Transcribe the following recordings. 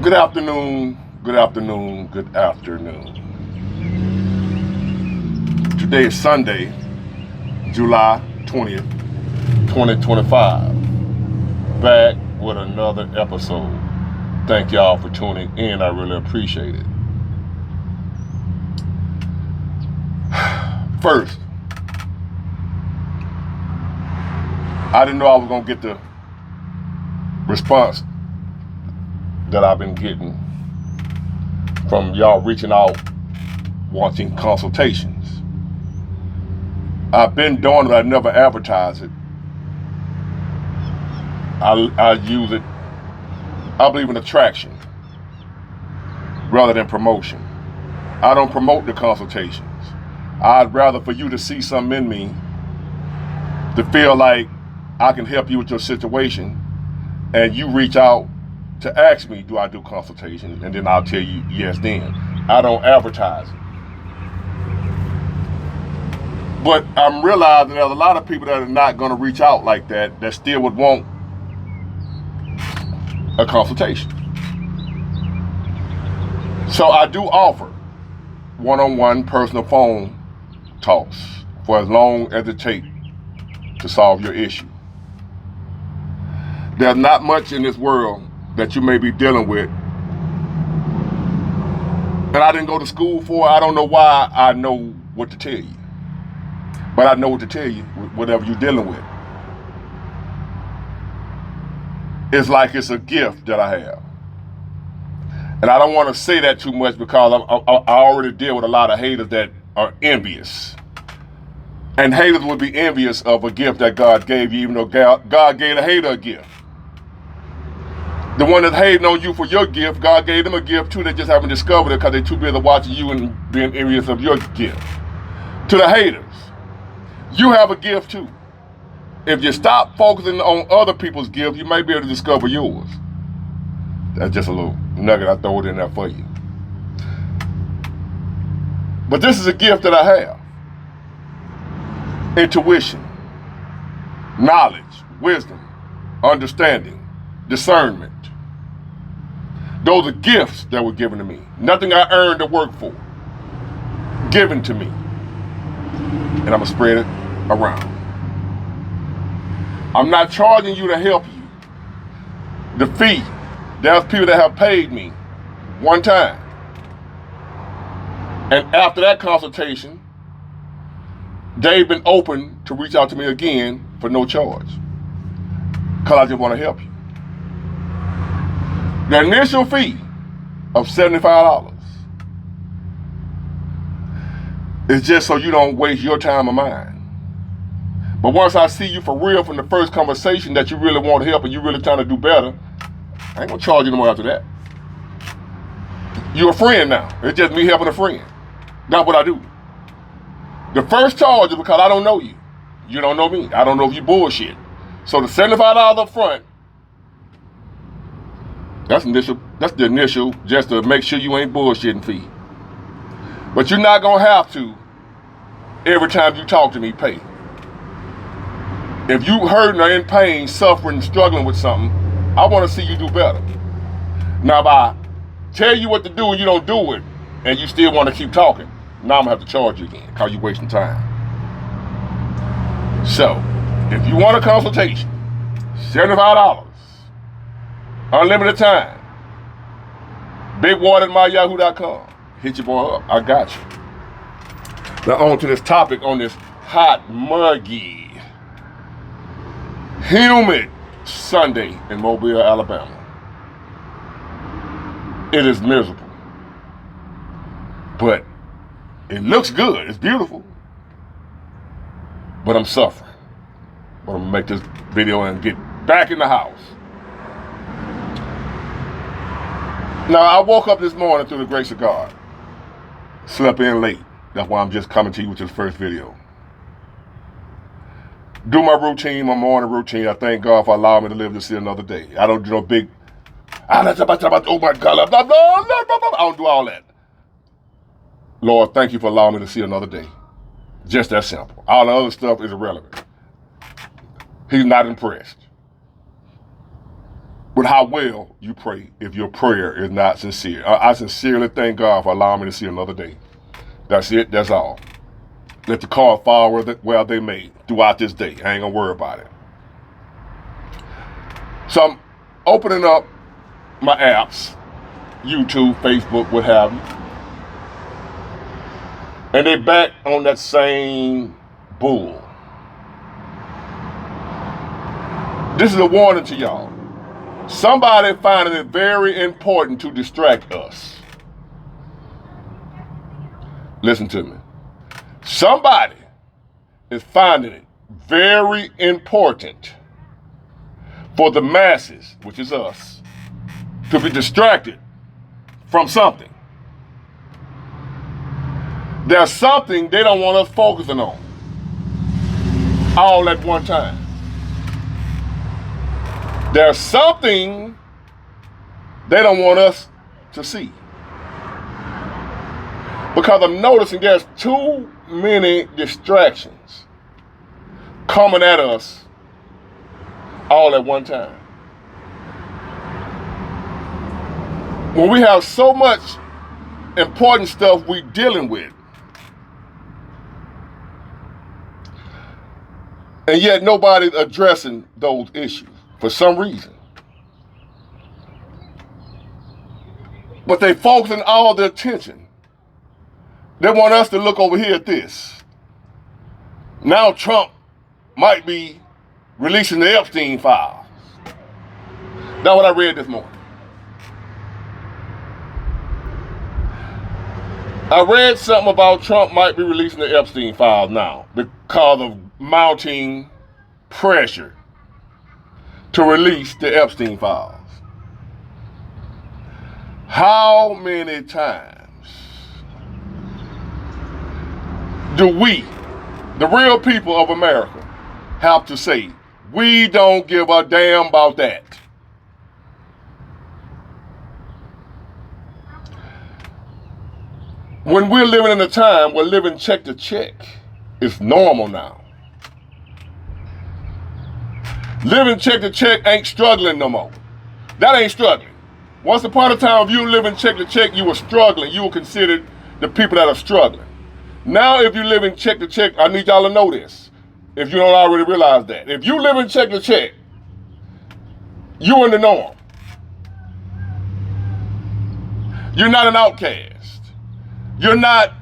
Good afternoon, good afternoon, good afternoon. Today is Sunday, July 20th, 2025. Back with another episode. Thank y'all for tuning in. I really appreciate it. First, I didn't know I was going to get the response that I've been getting from y'all reaching out wanting consultations. I've been doing it, but I never advertise it. I use it, I believe in attraction rather than promotion. I don't promote the consultations. I'd rather for you to see something in me to feel like I can help you with your situation, and you reach out to ask me, do I do consultations? And then I'll tell you yes then. I don't advertise it. But I'm realizing there's a lot of people that are not going to reach out like that, that still would want a consultation. So I do offer one-on-one personal phone talks for as long as it takes to solve your issue. There's not much in this world that you may be dealing with that I didn't go to school for. I don't know why I know what to tell you, but I know what to tell you, whatever you're dealing with. It's like it's a gift that I have. And I don't want to say that too much because I already deal with a lot of haters that are envious. And haters would be envious of a gift that God gave you, even though God gave a hater a gift. The one that's hating on you for your gift, God gave them a gift too. They just haven't discovered it because they're too busy watching you and being envious of your gift. To the haters, you have a gift too. If you stop focusing on other people's gifts, you may be able to discover yours. That's just a little nugget I throw it in there for you. But this is a gift that I have. Intuition, knowledge, wisdom, understanding, discernment. Those are gifts that were given to me. Nothing I earned or worked for. Given to me. And I'm going to spread it around. I'm not charging you to help you. The fee, there's people that have paid me one time. And after that consultation, they've been open to reach out to me again for no charge. Because I just want to help you. The initial fee of $75 is just so you don't waste your time or mine. But once I see you for real from the first conversation that you really want help and you really trying to do better, I ain't gonna charge you no more after that. You're a friend now. It's just me helping a friend. That's what I do. The first charge is because I don't know you. You don't know me. I don't know if you bullshit. So the $75 up front, that's the initial, just to make sure you ain't bullshitting fee. But you're not gonna have to every time you talk to me pay. If you hurting or in pain, suffering, struggling with something, I want to see you do better. Now, if I tell you what to do and you don't do it, and you still want to keep talking, now I'm gonna have to charge you again because you're wasting time. So, if you want a consultation, $75, unlimited time, bigwater@myyahoo.com. Hit your boy up. I got you. Now on to this topic on this hot, muggy, humid Sunday in Mobile, Alabama. It is miserable. But it looks good. It's beautiful. But I'm suffering. But I'm going to make this video and get back in the house. Now, I woke up this morning through the grace of God. Slept in late. That's why I'm just coming to you with this first video. Do my routine, my morning routine. I thank God for allowing me to live to see another day. I don't do no big, oh my God, blah, blah, blah, blah, blah. I don't do all that. Lord, thank you for allowing me to see another day. Just that simple. All the other stuff is irrelevant. He's not impressed. with how well you pray if your prayer is not sincere. I sincerely thank God for allowing me to see another day. That's it. That's all. Let the card fall where they may throughout this day. I ain't gonna worry about it. So I'm opening up my apps, YouTube, Facebook, what have you. And they back on that same bull. This is a warning to y'all. Somebody finding it very important to distract us. Listen to me. Somebody is finding it very important for the masses, which is us, to be distracted from something. There's something they don't want us focusing on all at one time. There's something they don't want us to see. Because I'm noticing there's too many distractions coming at us all at one time. When we have so much important stuff we're dealing with, and yet nobody's addressing those issues for some reason. But they focusing all their attention. They want us to look over here at this. Now Trump might be releasing the Epstein files. That's what I read this morning. I read something about Trump might be releasing the Epstein files now because of mounting pressure to release the Epstein files. How many times do we, the real people of America, have to say, we don't give a damn about that? When we're living in a time where living check to check is normal now. Living check to check ain't struggling no more. That ain't struggling. Once upon a time, if you were living check to check, you were struggling. You were considered the people that are struggling. Now, if you live in check to check, I need y'all to know this. If you don't already realize that. If you live in check to check, you're in the norm. You're not an outcast. You're not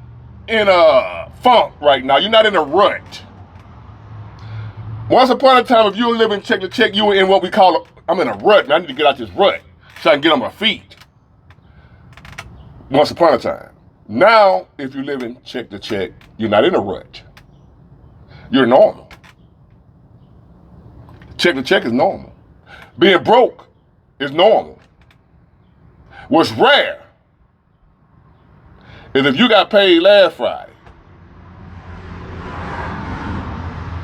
in a funk right now. You're not in a rut. Once upon a time, if you were living check to check, you were in what we call, I'm in a rut, and I need to get out this rut so I can get on my feet. Once upon a time. Now, if you live in check to check, you're not in a rut. You're normal. Check to check is normal. Being broke is normal. What's rare is if you got paid last Friday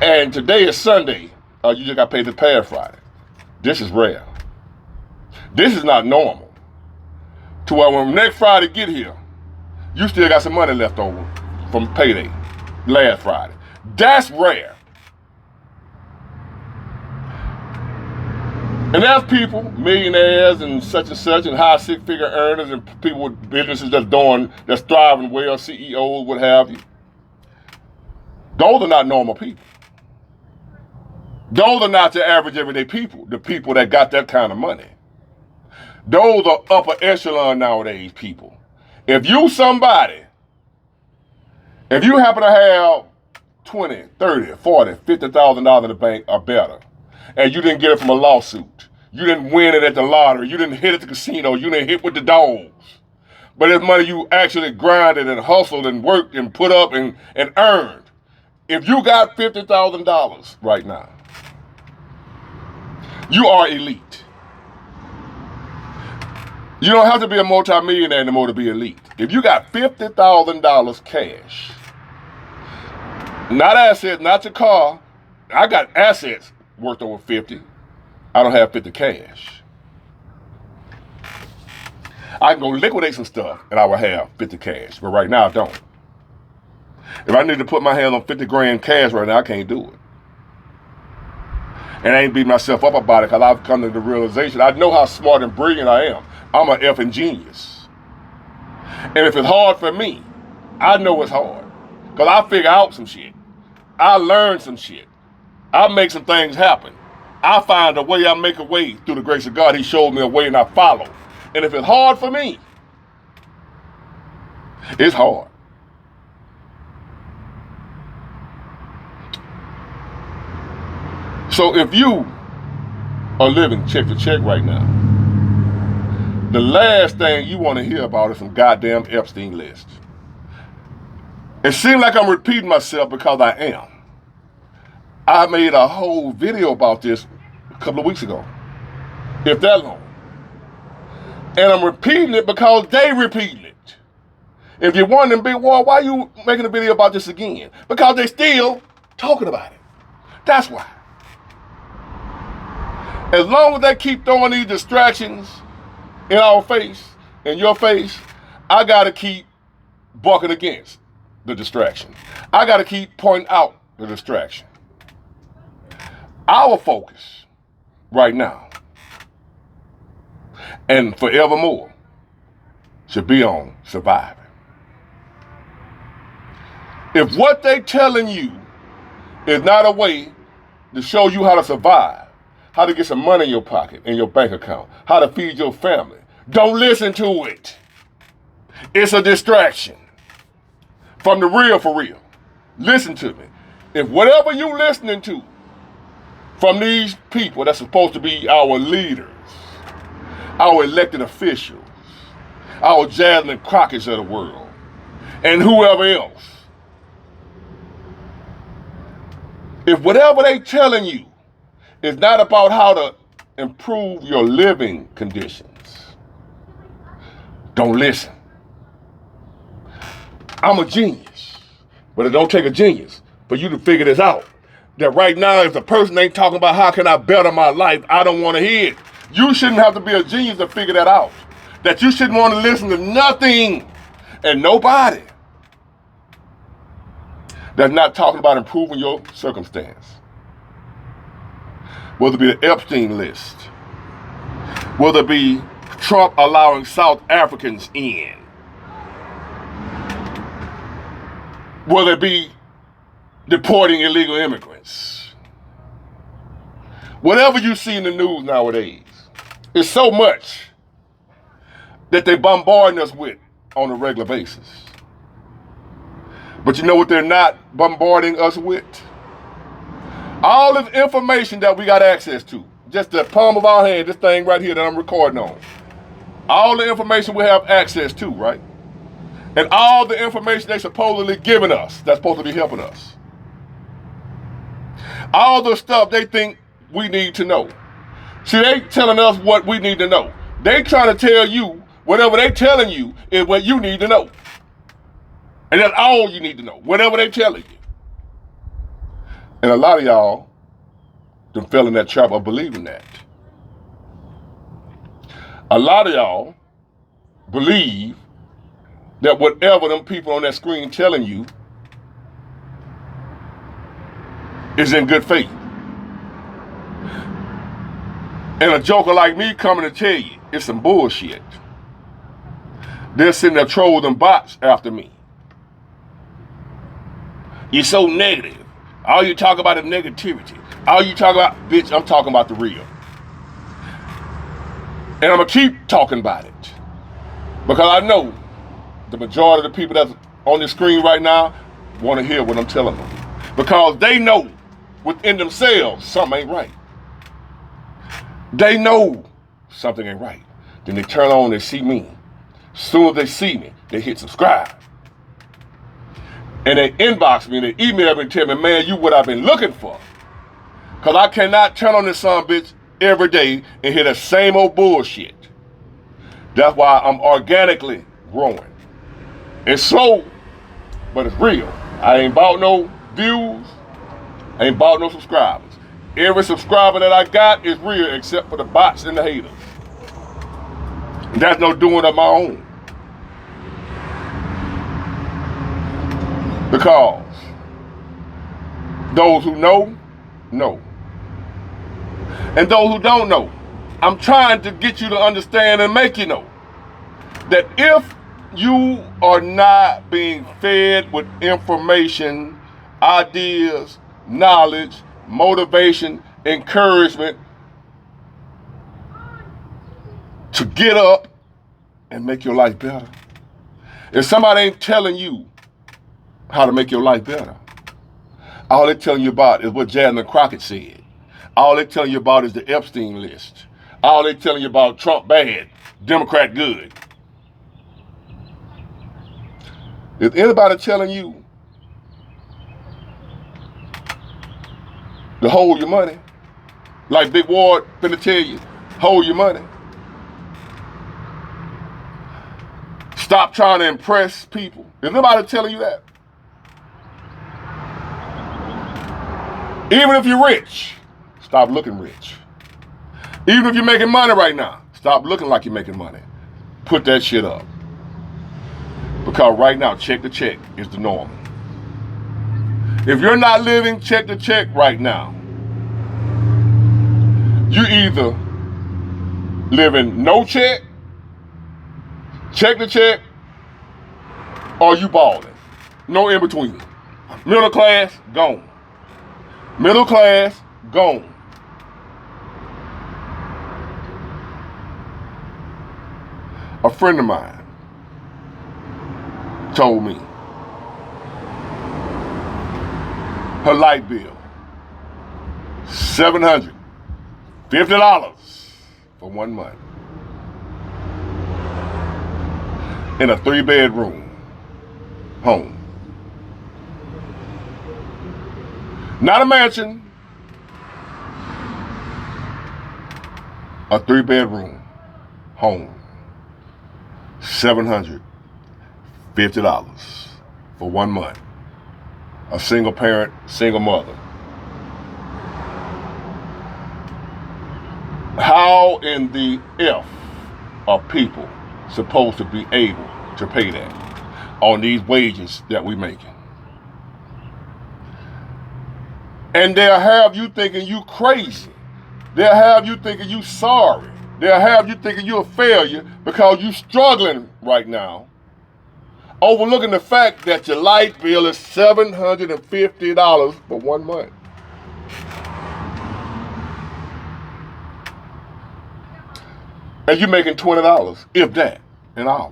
and today is Sunday, you just got paid the past Friday. This is rare. This is not normal. To where when next Friday get here, you still got some money left over from payday last Friday. That's rare. And there's people, millionaires and such and high six-figure earners and people with businesses that's thriving well, CEOs, what have you. Those are not normal people. Those are not the average everyday people, the people that got that kind of money. Those are upper echelon nowadays people. If you happen to have 20, 30, 40, $50,000 in the bank or better, and you didn't get it from a lawsuit, you didn't win it at the lottery, you didn't hit at the casino, you didn't hit with the dogs, but it's money you actually grinded and hustled and worked and put up and earned. If you got $50,000 right now, you are elite. You don't have to be a multimillionaire anymore to be elite. If you got $50,000 cash, not assets, not your car. I got assets worth over 50. I don't have 50 cash. I can go liquidate some stuff and I will have 50 cash, but right now I don't. If I need to put my hands on 50 grand cash right now, I can't do it. And I ain't beat myself up about it because I've come to the realization I know how smart and brilliant I am. I'm an effing genius. And if it's hard for me, I know it's hard. Because I figure out some shit. I learn some shit. I make some things happen. I find a way, I make a way through the grace of God. He showed me a way and I follow. And if it's hard for me, it's hard. So if you are living check to check right now, the last thing you want to hear about is some goddamn Epstein list. It seems like I'm repeating myself because I am. I made a whole video about this a couple of weeks ago, if that long. And I'm repeating it because they repeating it. If you're wondering, Big Wall, why are you making a video about this again? Because they still talking about it. That's why. As long as they keep throwing these distractions in our face, in your face, I gotta keep bucking against the distraction. I gotta keep pointing out the distraction. Our focus right now and forevermore should be on surviving. If what they telling you is not a way to show you how to survive, how to get some money in your pocket, in your bank account, how to feed your family, don't listen to it. It's a distraction from the real for real. Listen to me. If whatever you listening to from these people that's supposed to be our leaders, our elected officials, our Jasmine Crockett's of the world, and whoever else, if whatever they telling you is not about how to improve your living conditions, don't listen. I'm a genius, but it don't take a genius for you to figure this out. That right now, if the person ain't talking about how can I better my life, I don't want to hear it. You shouldn't have to be a genius to figure that out. That you shouldn't want to listen to nothing and nobody that's not talking about improving your circumstance. Whether it be the Epstein list, whether it be Trump allowing South Africans in, whether it be deporting illegal immigrants. Whatever you see in the news nowadays, it's so much that they're bombarding us with on a regular basis. But you know what they're not bombarding us with? All this information that we got access to, just the palm of our hand, this thing right here that I'm recording on. All the information we have access to, right? And all the information they supposedly giving us, that's supposed to be helping us. All the stuff they think we need to know. See, they telling us what we need to know. They trying to tell you whatever they telling you is what you need to know. And that's all you need to know, whatever they telling you. And a lot of y'all done fell in that trap of believing that. A lot of y'all believe that whatever them people on that screen telling you is in good faith. And a joker like me coming to tell you it's some bullshit. They're sitting there trolling them bots after me. You're so negative. All you talk about is negativity. All you talk about, bitch, I'm talking about the real. And I'm going to keep talking about it. Because I know the majority of the people that's on this screen right now want to hear what I'm telling them. Because they know within themselves something ain't right. They know something ain't right. Then they turn on, they see me. As soon as they see me, they hit subscribe. And they inbox me and they email me and tell me, man, you what I've been looking for. Because I cannot turn on this son bitch every day and hear the same old bullshit. That's why I'm organically growing. It's slow, but it's real. I ain't bought no views. I ain't bought no subscribers. Every subscriber that I got is real except for the bots and the haters. And that's no doing of my own. Because those who know, know. And those who don't know, I'm trying to get you to understand and make you know that if you are not being fed with information, ideas, knowledge, motivation, encouragement to get up and make your life better, if somebody ain't telling you how to make your life better, all they're telling you about is what Jasmine Crockett said. All they're telling you about is the Epstein list. All they're telling you about Trump bad, Democrat good. Is anybody telling you to hold your money? Like Big Ward finna tell you, hold your money. Stop trying to impress people. Is anybody telling you that? Even if you're rich, stop looking rich. Even if you're making money right now, stop looking like you're making money. Put that shit up. Because right now, check to check is the norm. If you're not living check to check right now, you either living no check, check to check, or you balling. No in between. Middle class, gone. Middle class, gone. A friend of mine told me her light bill, $750 for 1 month. In a 3-bedroom home. Not a mansion, a 3-bedroom home. $750 for 1 month. A single parent, single mother. How in the F are people supposed to be able to pay that on these wages that we making? And they'll have you thinking you crazy. They'll have you thinking you sorry. They'll have you thinking you're a failure because you're struggling right now, overlooking the fact that your light bill is $750 for 1 month. And you're making $20, if that, an hour.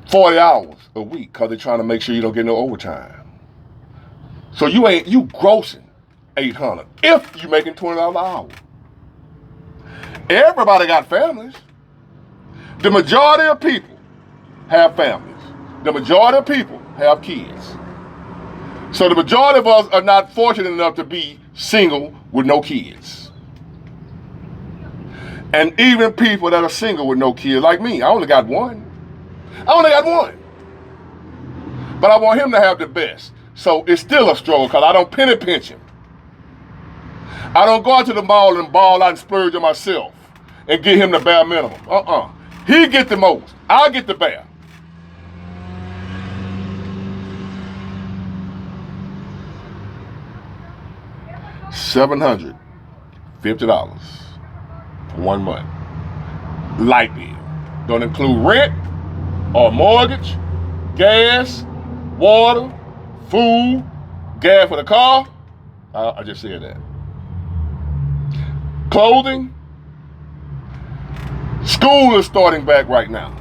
40 hours a week because they're trying to make sure you don't get no overtime. So you grossing $800 if you're making $20 an hour. Everybody got families. The majority of people have families. The majority of people have kids. So the majority of us are not fortunate enough to be single with no kids. And even people that are single with no kids, like me, I only got one. But I want him to have the best. So it's still a struggle because I don't penny pinch him. I don't go out to the mall and ball out and splurge on myself and get him the bare minimum. He get the most. I get the bare. $750 for 1 month. Light bill. Don't include rent or mortgage, gas, water, food, gas for the car. I just said that. Clothing. School is starting back right now.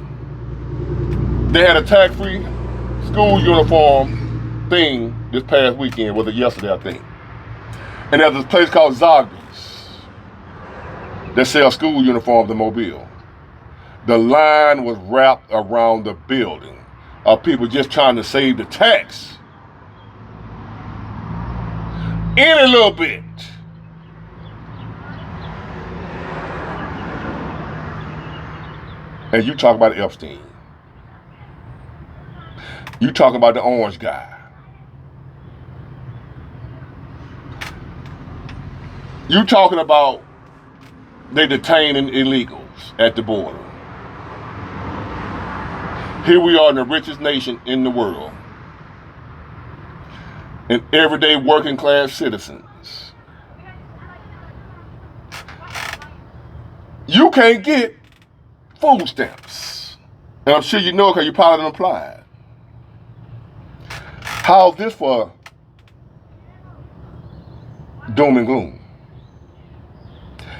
They had a tax-free school uniform thing this past weekend, was it yesterday, I think. And there's this place called Zogby's that sells school uniforms in Mobile. The line was wrapped around the building of people just trying to save the tax. Any little bit. And you talk about Epstein. You talk about the orange guy. You talking about they detaining illegals at the border. Here we are in the richest nation in the world. And everyday working class citizens you can't get food stamps. And I'm sure you know because you probably done applied. How's this for doom and gloom?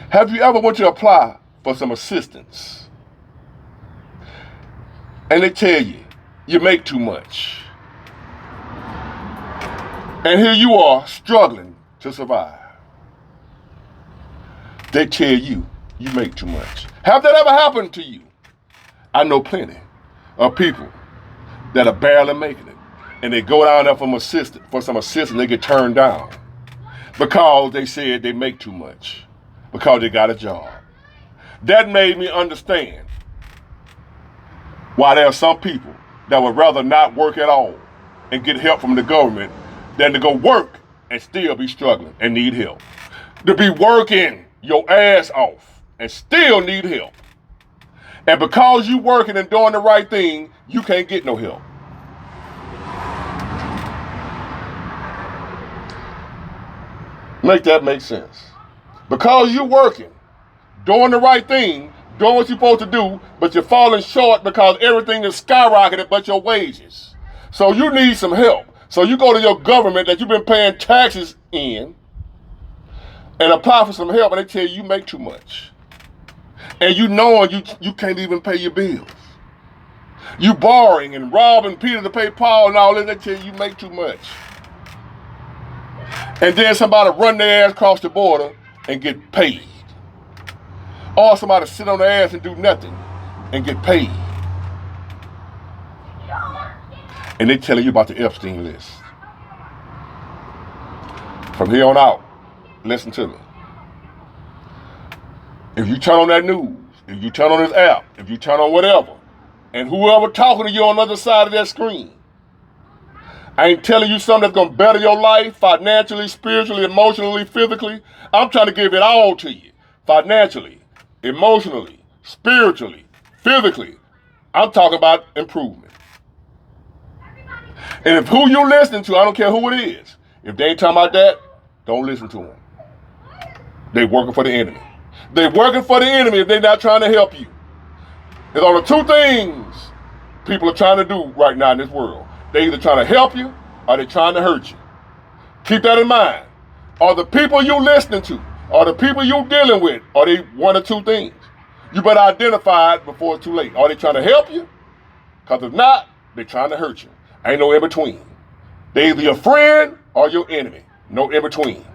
Have you ever went to apply for some assistance and they tell you, you make too much? And here you are struggling to survive. They tell you, you make too much. Have that ever happened to you? I know plenty of people that are barely making it. And they go down there for some assistance, they get turned down because they said they make too much, because they got a job. That made me understand why there are some people that would rather not work at all and get help from the government than to go work and still be struggling and need help. To be working your ass off and still need help. And because you working and doing the right thing, you can't get no help. Make that make sense. Because you're working, doing the right thing, doing what you're supposed to do, but you're falling short because everything is skyrocketed but your wages. So you need some help. So you go to your government that you've been paying taxes in and apply for some help, and they tell you make too much. And you knowing you can't even pay your bills. You borrowing and robbing Peter to pay Paul and all that, they tell you make too much. And then somebody run their ass across the border and get paid. Or somebody sit on their ass and do nothing and get paid. And they telling you about the Epstein list. From here on out, listen to me. If you turn on that news, if you turn on this app, if you turn on whatever, and whoever talking to you on the other side of that screen, I ain't telling you something that's going to better your life financially, spiritually, emotionally, physically. I'm trying to give it all to you. Financially, emotionally, spiritually, physically. I'm talking about improvement. And if who you listening to, I don't care who it is, if they ain't talking about that, don't listen to them. They working for the enemy. They working for the enemy if they're not trying to help you. There's only two things people are trying to do right now in this world. They're either trying to help you or they're trying to hurt you. Keep that in mind. Are the people you listening to, are the people you dealing with, are they one or two things? You better identify it before it's too late. Are they trying to help you? Because if not, they're trying to hurt you. Ain't no in between. They're either your friend or your enemy. No in between.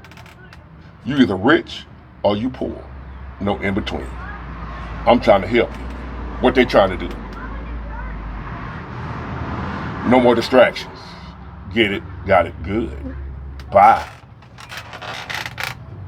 You either rich or you poor. No in between. I'm trying to help you. What they trying to do? No more distractions. Get it, got it, good. Bye.